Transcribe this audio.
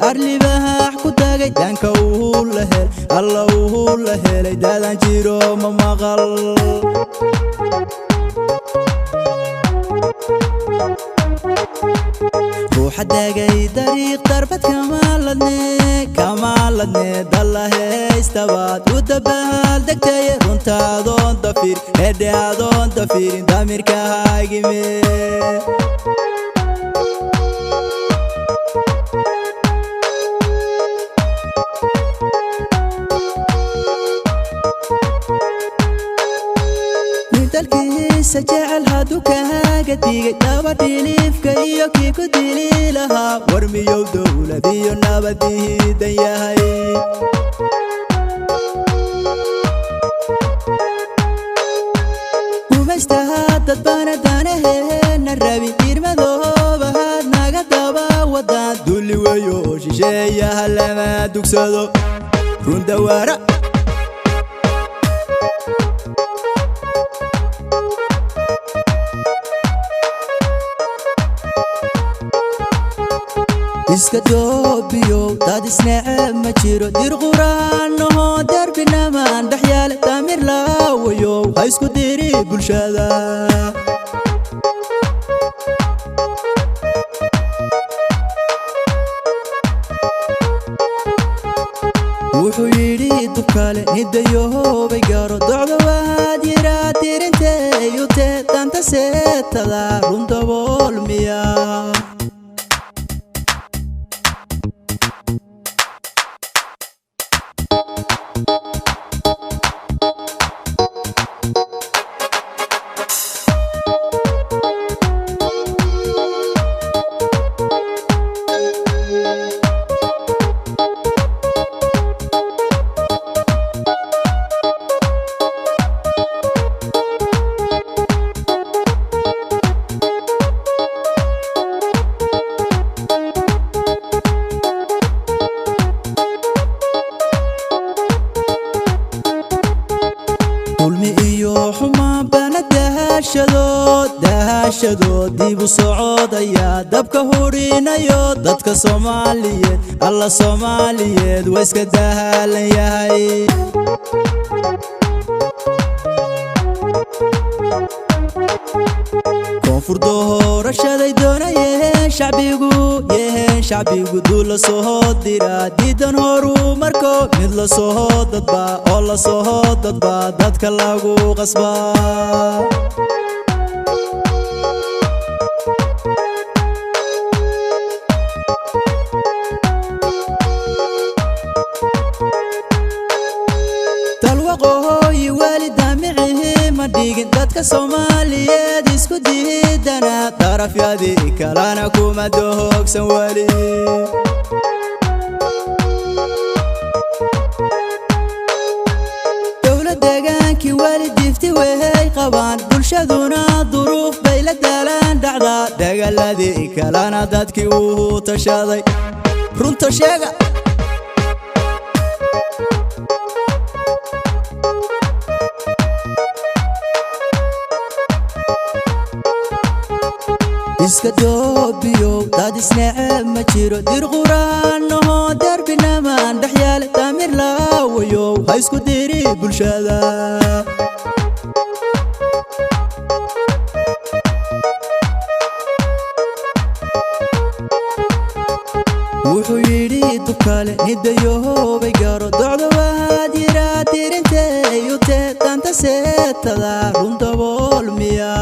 arli baa ku tagay danka uu la hel alla uu la helay dadan jiro ma maqal ruuxa tagay dariiq darbad kamaladne dalla haystabaad u dabaal degtay runtaadoon dafir hedhaadoon dafirin damirkaagime سجعل هادو كهاجة تيجي نبضي ليف كيو كيكو دليل لها ورمي يودولة ديو نبضي دياهي ومجتهد تبانا دانهن الربي إرما ذوبة هاد ناقا دابا ودان دولي ويوشي شيا هلا ما دوكسادو رون دوارا iska doobiyo dad isnacab ma jiro dir quraanno darbina maan dhaxyaal tamir laawayo ha isku diri bulshada wuxuu yiri dukale nidayo bay gaaro docdo waad yiraahdirintay u teedanta seetada runta bolmiya dahashado dibu socodaya dabka hurinayo dadka Soomaaliyeed alla Soomaaliyeed way iska dahalan yahay koonfur doorashaday doonayeen shacbigu dul la soo dira diidan horu marko mid la soo dadba oo la soo dadba dadka lagu qasbaa dadka Soomaaliyeed isku diidana tarafyadii kalana kuma doogsan wali dawladagaankii wali difti way qabaan bulshaduna duruuf bay la daalaan dhacda dagaaladii kalana dadkii uu tashaday runta sheega iska doobiyo dad isnacab ma jiro dir quraanno darbina maan dhaxyaal tamir laawayo ha isku diri bulshada wuxuu yiri dukale nidayo bay gaaro docdo waad yiraahdirintay u teedanta seetada runta bolmiya